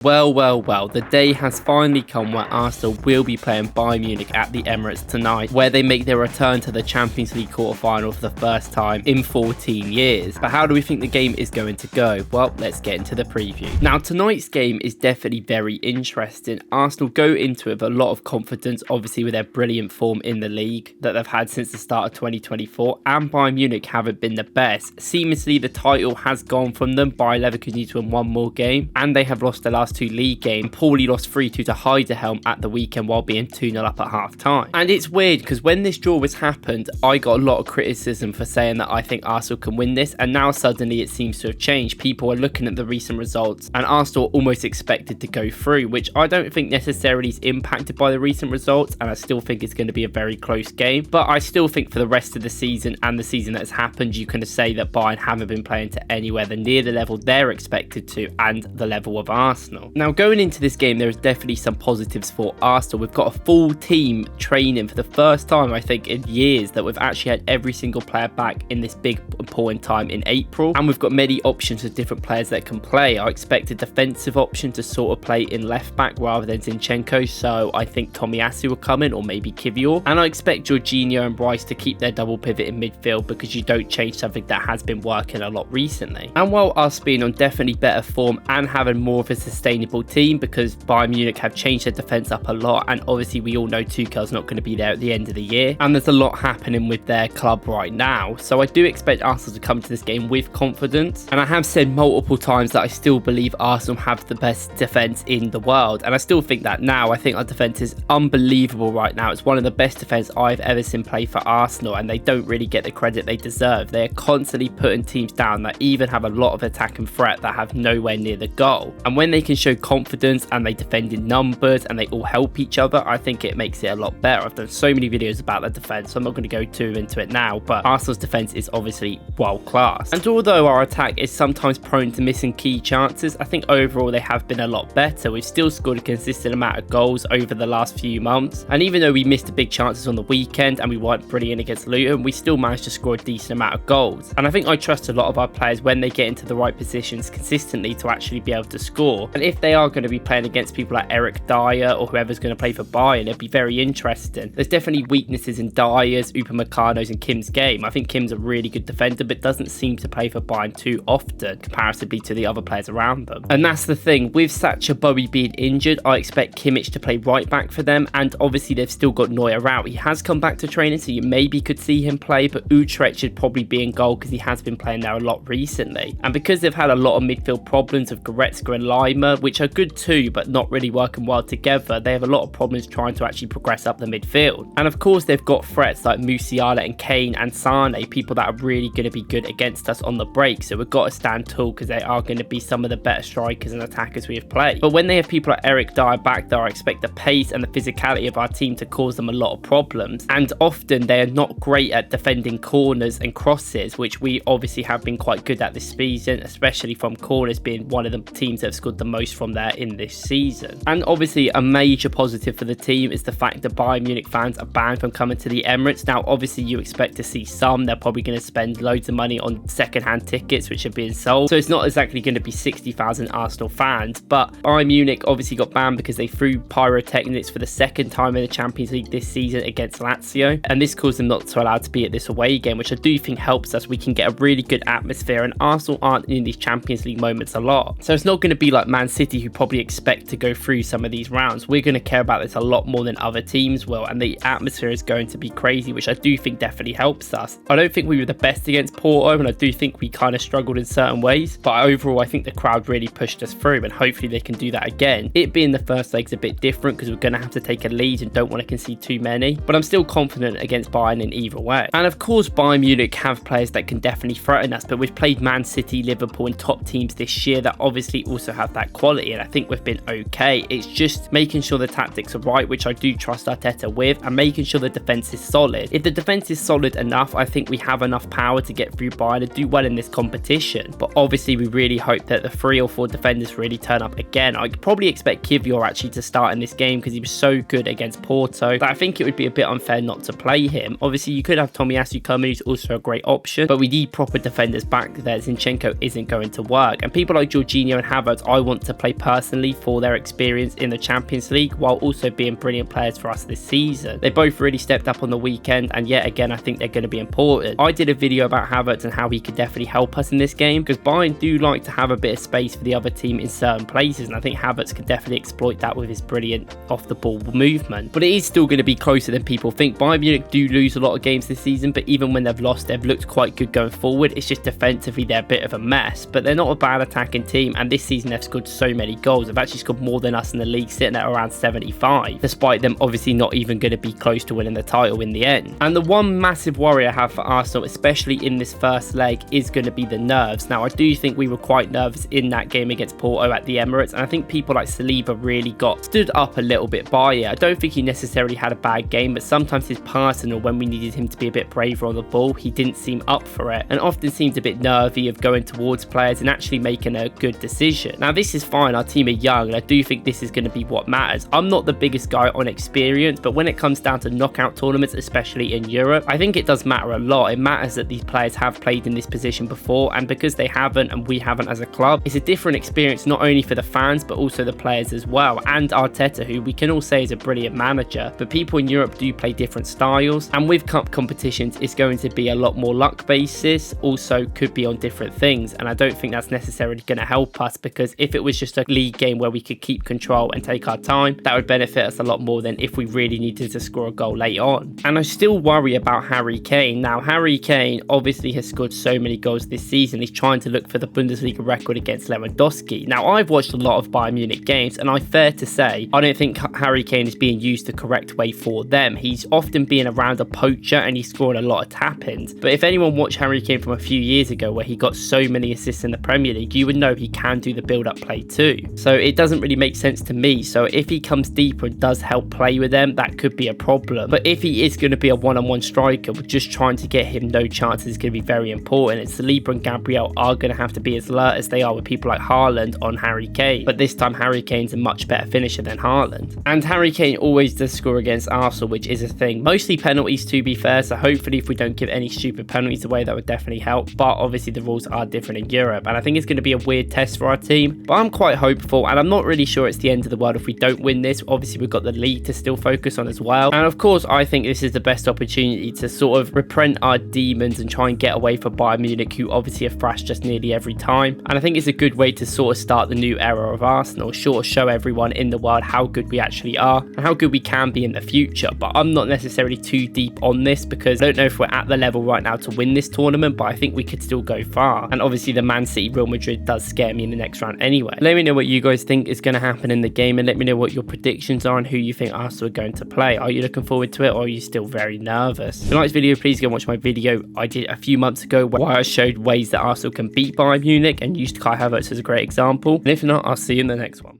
Well, the day has finally come where Arsenal will be playing Bayern Munich at the Emirates tonight, where they make their return to the Champions League quarterfinal for the first time in 14 years. But how do we think the game is going to go? Well, let's get into the preview. Now, tonight's game is definitely very interesting. Arsenal go into it with a lot of confidence, obviously with their brilliant form in the league that they've had since the start of 2024, and Bayern Munich haven't been the best. Seamlessly, the title has gone from them. Bayer Leverkusen need to win one more game, and they have lost the last two league games. Poorly lost 3-2 to Heidehelm at the weekend while being 2-0 up at half time. And it's weird because when this draw was happened, I got a lot of criticism for saying that I think Arsenal can win this, and now suddenly it seems to have changed. People are looking at the recent results and Arsenal almost expected to go through, which I don't think necessarily is impacted by the recent results, and I still think it's going to be a very close game. But I still think for the rest of the season and the season that has happened, you can say that Bayern haven't been playing to anywhere near the level they're expected to and the level of Arsenal. Now, going into this game, there is definitely some positives for Arsenal. We've got a full team training for the first time, I think, in years, that we've actually had every single player back in this big important time in April. And we've got many options of different players that can play. I expect a defensive option to sort of play in left back rather than Zinchenko, so I think Tomiyasu will come in, or maybe Kivior. And I expect Jorginho and Bryce to keep their double pivot in midfield, because you don't change something that has been working a lot recently. And while us being on definitely better form and having more of a sustainable team, because Bayern Munich have changed their defence up a lot, and obviously we all know Tuchel's not going to be there at the end of the year, and there's a lot happening with their club right now, so I do expect Arsenal to come to this game with confidence. And I have said multiple times that I still believe Arsenal have the best defence in the world, and I still think that now. I think our defence is unbelievable right now. It's one of the best defence I've ever seen play for Arsenal, and they don't really get the credit they deserve. They're constantly putting teams down that even have a lot of attack and threat that have nowhere near the goal, and when they can show confidence and they defend in numbers and they all help each other, I think it makes it a lot better. I've done so many videos about the defence, so I'm not going to go too into it now, but Arsenal's defence is obviously world class. And although our attack is sometimes prone to missing key chances, I think overall they have been a lot better. We've still scored a consistent amount of goals over the last few months, and even though we missed the big chances on the weekend and we weren't brilliant against Luton, we still managed to score a decent amount of goals. And I think I trust a lot of our players when they get into the right positions consistently to actually be able to score. And if they are going to be playing against people like Eric Dyer or whoever's going to play for Bayern, it'd be very interesting. There's definitely weaknesses in Dyer's, Upamecano's and Kim's game. I think Kim's a really good defender, but doesn't seem to play for Bayern too often comparatively to the other players around them. And that's the thing, with Sacha Bowie being injured, I expect Kimmich to play right back for them, and obviously they've still got Neuer out. He has come back to training, so you maybe could see him play, but Utrecht should probably be in goal because he has been playing there a lot recently. And because they've had a lot of midfield problems with Goretzka and Lima, which are good too, but not really working well together, they have a lot of problems trying to actually progress up the midfield. And of course they've got threats like Musiala and Kane and Sane, people that are really going to be good against us on the break, so we've got to stand tall because they are going to be some of the better strikers and attackers we have played. But when they have people like Eric Dyer back there, I expect the pace and the physicality of our team to cause them a lot of problems, and often they are not great at defending corners and crosses, which we obviously have been quite good at this season, especially from corners, being one of the teams that have scored the most from there in this season. And obviously a major positive for the team is the fact that Bayern Munich fans are banned from coming to the Emirates. Now obviously you expect to see some, they're probably going to spend loads of money on second-hand tickets which are being sold, so it's not exactly going to be 60,000 Arsenal fans. But Bayern Munich obviously got banned because they threw pyrotechnics for the second time in the Champions League this season against Lazio, and this caused them not to allow to be at this away game, which I do think helps us. We can get a really good atmosphere, and Arsenal aren't in these Champions League moments a lot, so it's not going to be like Man City, who probably expect to go through some of these rounds. We're going to care about this a lot more than other teams will, and the atmosphere is going to be crazy, which I do think definitely helps us. I don't think we were the best against Porto, and I do think we kind of struggled in certain ways, but overall I think the crowd really pushed us through, and hopefully they can do that again. It being the first leg's a bit different because we're going to have to take a lead and don't want to concede too many, but I'm still confident against Bayern in either way. And of course Bayern Munich have players that can definitely threaten us, but we've played Man City, Liverpool and top teams this year that obviously also have that quality, and I think we've been okay. It's just making sure the tactics are right, which I do trust Arteta with, and making sure the defence is solid. If the defence is solid enough, I think we have enough power to get through Bayern and do well in this competition. But obviously we really hope that the 3 or 4 defenders really turn up again. I could probably expect Kivior actually to start in this game because he was so good against Porto that I think it would be a bit unfair not to play him. Obviously you could have Tomiyasu come in, who's also a great option, but we need proper defenders back there. Zinchenko isn't going to work, and people like Jorginho and Havertz I want to to play personally for their experience in the Champions League, while also being brilliant players for us this season. They both really stepped up on the weekend, and yet again I think they're going to be important. I did a video about Havertz and how he could definitely help us in this game, because Bayern do like to have a bit of space for the other team in certain places, and I think Havertz could definitely exploit that with his brilliant off the ball movement. But it is still going to be closer than people think. Bayern Munich do lose a lot of games this season, but even when they've lost, they've looked quite good going forward. It's just defensively they're a bit of a mess, but they're not a bad attacking team, and this season they've scored so many goals. They've actually scored more than us in the league, sitting at around 75, despite them obviously not even going to be close to winning the title in the end. And the one massive worry I have for Arsenal, especially in this first leg, is going to be the nerves. Now I do think we were quite nervous in that game against Porto at the Emirates, and I think people like Saliba really got stood up a little bit by it. I don't think he necessarily had a bad game, but sometimes his personal, when we needed him to be a bit braver on the ball, he didn't seem up for it, and often seemed a bit nervy of going towards players and actually making a good decision. Now this is fine, our team are young, and I do think this is going to be what matters. I'm not the biggest guy on experience, but when it comes down to knockout tournaments, especially in Europe, I think it does matter a lot. It matters that these players have played in this position before, and because they haven't and we haven't as a club, it's a different experience not only for the fans but also the players as well, and Arteta, who we can all say is a brilliant manager, but people in Europe do play different styles, and with cup competitions it's going to be a lot more luck basis, also could be on different things, and I don't think that's necessarily going to help us, because if it was just a league game where we could keep control and take our time, that would benefit us a lot more than if we really needed to score a goal late on. And I still worry about Harry Kane. Now Harry Kane obviously has scored so many goals this season, he's trying to look for the Bundesliga record against Lewandowski. Now I've watched a lot of Bayern Munich games, and I'm fair to say I don't think Harry Kane is being used the correct way for them. He's often being around a poacher and he's scored a lot of tap-ins, but if anyone watched Harry Kane from a few years ago where he got so many assists in the Premier League, you would know he can do the build-up play too. So it doesn't really make sense to me. So if he comes deeper and does help play with them, that could be a problem. But if he is going to be a one-on-one striker, we're just trying to get him no chances is going to be very important. And Saliba and Gabriel are going to have to be as alert as they are with people like Haaland on Harry Kane. But this time Harry Kane's a much better finisher than Haaland. And Harry Kane always does score against Arsenal, which is a thing. Mostly penalties to be fair, so hopefully if we don't give any stupid penalties away, that would definitely help. But obviously the rules are different in Europe, and I think it's going to be a weird test for our team. But I'm quite hopeful, and I'm not really sure it's the end of the world if we don't win this. Obviously we've got the league to still focus on as well. And of course I think this is the best opportunity to sort of reprint our demons and try and get away for Bayern Munich, who obviously have thrashed just nearly every time. And I think it's a good way to sort of start the new era of Arsenal, sort of show everyone in the world how good we actually are and how good we can be in the future. But I'm not necessarily too deep on this, because I don't know if we're at the level right now to win this tournament, but I think we could still go far. And obviously the Man City Real Madrid does scare me in the next round anyway. Let me know what you guys think is going to happen in the game, and let me know what your predictions are and who you think Arsenal are going to play. Are you looking forward to it, or are you still very nervous? If you like this video, please go and watch my video I did a few months ago where I showed ways that Arsenal can beat Bayern Munich and used Kai Havertz as a great example. And if not, I'll see you in the next one.